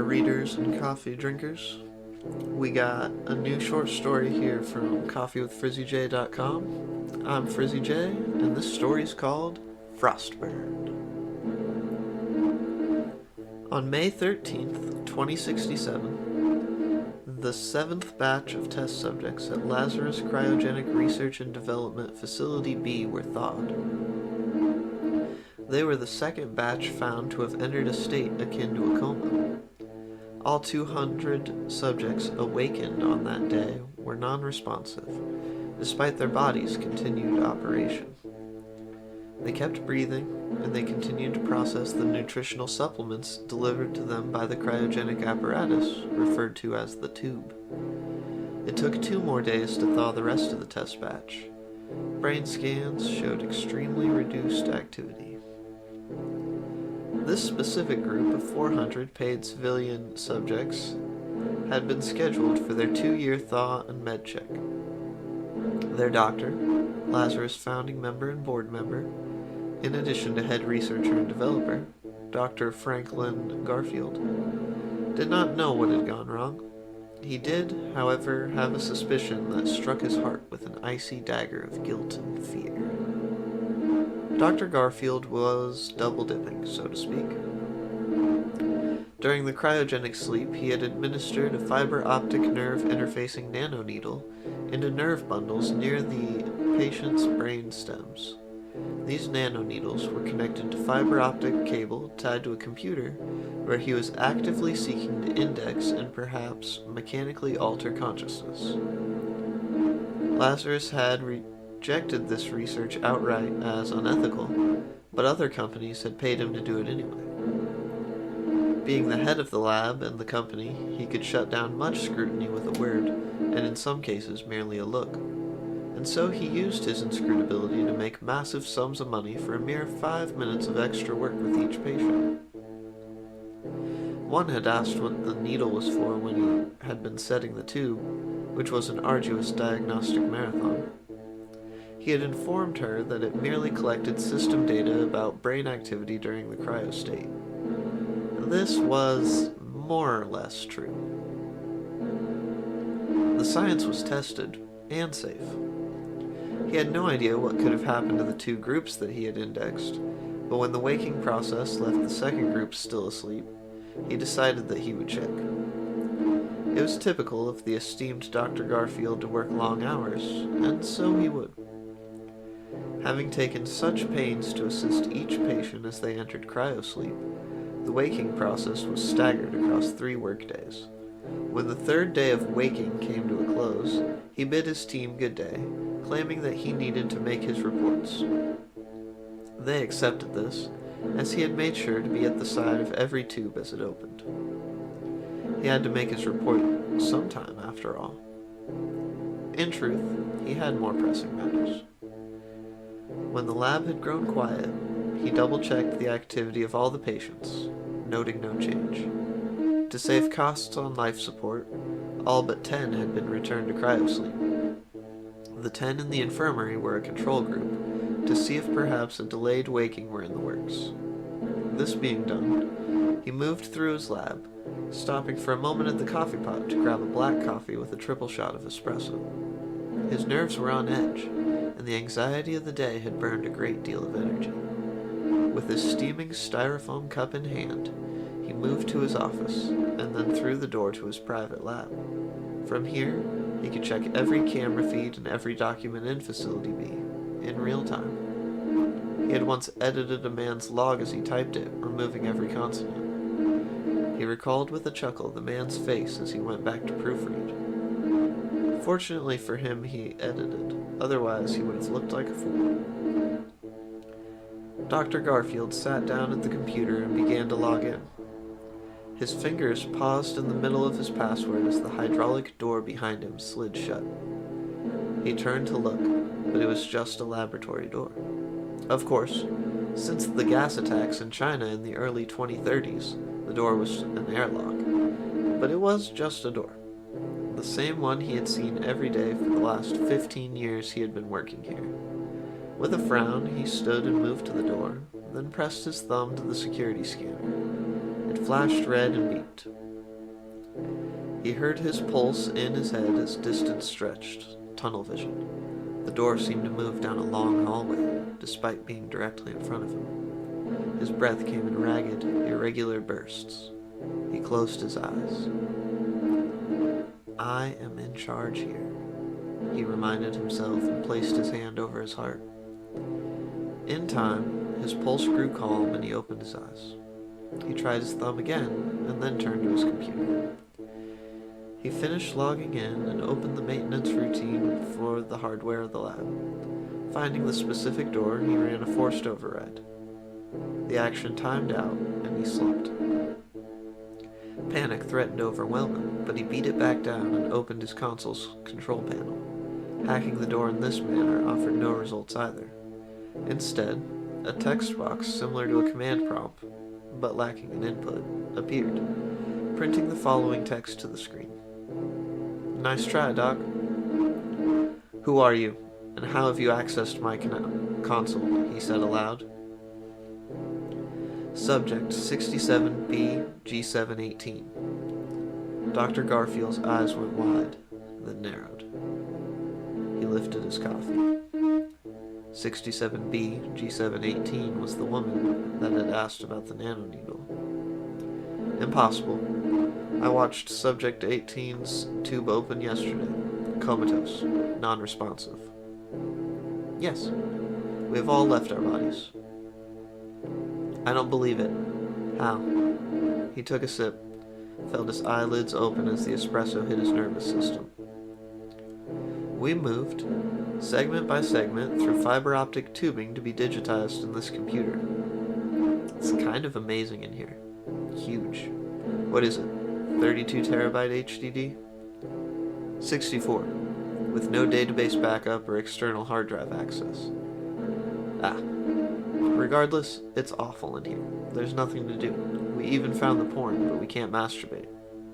there, readers and coffee drinkers. We got a new short story here from coffeewithfrizzyj.com. I'm Frizzy J, and this story is called Frostburn. On May 13th, 2067, the 7th batch of test subjects at Lazarus Cryogenic Research and Development Facility B were thawed. They were the second batch found to have entered a state akin to a coma. All 200 subjects awakened on that day were non-responsive, despite their bodies' continued operation. They kept breathing, and they continued to process the nutritional supplements delivered to them by the cryogenic apparatus, referred to as the tube. It took 2 more days to thaw the rest of the test batch. Brain scans showed extremely reduced activity. This specific group of 400 paid civilian subjects had been scheduled for their 2-year thaw and med check. Their doctor, Lazarus founding member and board member, in addition to head researcher and developer, Dr. Franklin Garfield, did not know what had gone wrong. He did, however, have a suspicion that struck his heart with an icy dagger of guilt and fear. Dr. Garfield was double-dipping, so to speak. During the cryogenic sleep, he had administered a fiber-optic nerve interfacing nanoneedle into nerve bundles near the patient's brain stems. These nanoneedles were connected to fiber-optic cable tied to a computer where he was actively seeking to index and perhaps mechanically alter consciousness. Lazarus had rejected this research outright as unethical, but other companies had paid him to do it anyway. Being the head of the lab and the company, he could shut down much scrutiny with a word, and in some cases merely a look. And so he used his inscrutability to make massive sums of money for a mere 5 minutes of extra work with each patient. One had asked what the needle was for when he had been setting the tube, which was an arduous diagnostic marathon. He had informed her that it merely collected system data about brain activity during the cryo state. This was more or less true. The science was tested and safe. He had no idea what could have happened to the 2 groups that he had indexed, but when the waking process left the second group still asleep, he decided that he would check. It was typical of the esteemed Dr. Garfield to work long hours, and so he would. Having taken such pains to assist each patient as they entered cryosleep, the waking process was staggered across 3 workdays. When the 3rd day of waking came to a close, he bid his team good day, claiming that he needed to make his reports. They accepted this, as he had made sure to be at the side of every tube as it opened. He had to make his report sometime, after all. In truth, he had more pressing matters. When the lab had grown quiet, he double-checked the activity of all the patients, noting no change. To save costs on life support, all but 10 had been returned to cryosleep. The 10 in the infirmary were a control group, to see if perhaps a delayed waking were in the works. This being done, he moved through his lab, stopping for a moment at the coffee pot to grab a black coffee with a triple shot of espresso. His nerves were on edge, and the anxiety of the day had burned a great deal of energy. With his steaming styrofoam cup in hand, he moved to his office, and then through the door to his private lab. From here, he could check every camera feed and every document in Facility B, in real time. He had once edited a man's log as he typed it, removing every consonant. He recalled with a chuckle the man's face as he went back to proofread. Fortunately for him, he edited, otherwise he would have looked like a fool. Dr. Garfield sat down at the computer and began to log in. His fingers paused in the middle of his password as the hydraulic door behind him slid shut. He turned to look, but it was just a laboratory door. Of course, since the gas attacks in China in the early 2030s, the door was an airlock, but it was just a door. The same one he had seen every day for the last 15 years he had been working here. With a frown, he stood and moved to the door, then pressed his thumb to the security scanner. It flashed red and beeped. He heard his pulse in his head as distance stretched, tunnel vision. The door seemed to move down a long hallway, despite being directly in front of him. His breath came in ragged, irregular bursts. He closed his eyes. I am in charge here, he reminded himself and placed his hand over his heart. In time, his pulse grew calm and he opened his eyes. He tried his thumb again and then turned to his computer. He finished logging in and opened the maintenance routine for the hardware of the lab. Finding the specific door, he ran a forced override. The action timed out and he slumped. Panic threatened to overwhelm him, but he beat it back down and opened his console's control panel. Hacking the door in this manner offered no results either. Instead, a text box similar to a command prompt, but lacking an input, appeared, printing the following text to the screen. Nice try, Doc. Who are you, and how have you accessed my console? He said aloud. Subject 67B G718. Dr. Garfield's eyes went wide, then narrowed. He lifted his coffee. 67B G718 was the woman that had asked about the nanoneedle. Impossible. I watched Subject 18's tube open yesterday. Comatose. Non-responsive. Yes. We have all left our bodies. I don't believe it. How? He took a sip, felt his eyelids open as the espresso hit his nervous system. We moved, segment by segment, through fiber optic tubing to be digitized in this computer. It's kind of amazing in here. Huge. What is it? 32 terabyte HDD? 64, with no database backup or external hard drive access. Regardless, it's awful in here. There's nothing to do. We even found the porn, but we can't masturbate.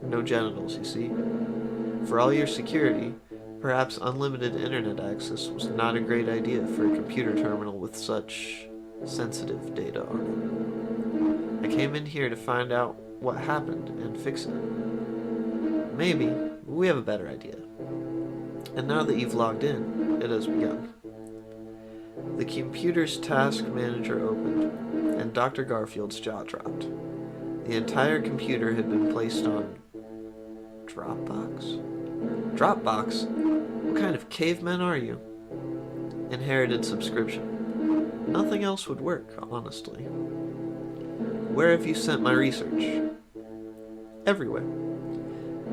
No genitals, you see. For all your security, perhaps unlimited internet access was not a great idea for a computer terminal with such sensitive data on it. I came in here to find out what happened and fix it. Maybe we have a better idea. And now that you've logged in, it has begun. The computer's task manager opened, and Dr. Garfield's jaw dropped. The entire computer had been placed on Dropbox? Dropbox? What kind of cavemen are you? Inherited subscription. Nothing else would work, honestly. Where have you sent my research? Everywhere.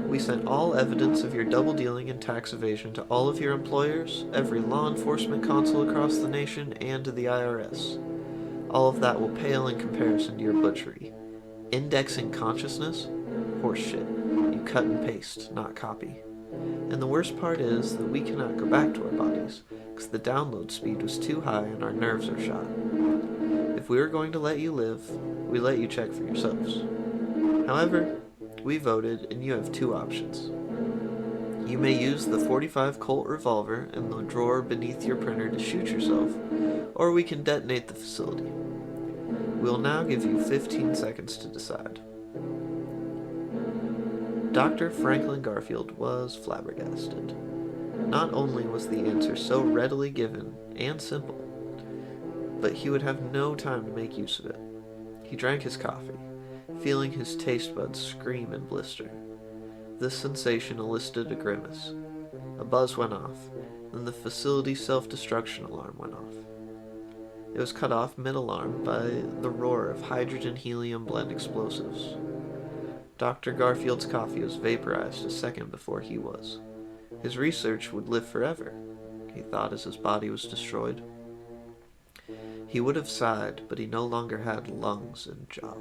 We sent all evidence of your double dealing and tax evasion to all of your employers, every law enforcement console across the nation, and to the IRS. All of that will pale in comparison to your butchery. Indexing consciousness? Horseshit. You cut and paste, not copy. And the worst part is that we cannot go back to our bodies, because the download speed was too high and our nerves are shot. If we were going to let you live, we let you check for yourselves. However, we voted, and you have two options. You may use the .45 Colt revolver in the drawer beneath your printer to shoot yourself, or we can detonate the facility. We will now give you 15 seconds to decide. Dr. Franklin Garfield was flabbergasted. Not only was the answer so readily given and simple, but he would have no time to make use of it. He drank his coffee, feeling his taste buds scream and blister. This sensation elicited a grimace. A buzz went off, then the facility's self-destruction alarm went off. It was cut off mid-alarm by the roar of hydrogen-helium blend explosives. Dr. Garfield's coffee was vaporized a second before he was. His research would live forever, he thought as his body was destroyed. He would have sighed, but he no longer had lungs and jaw.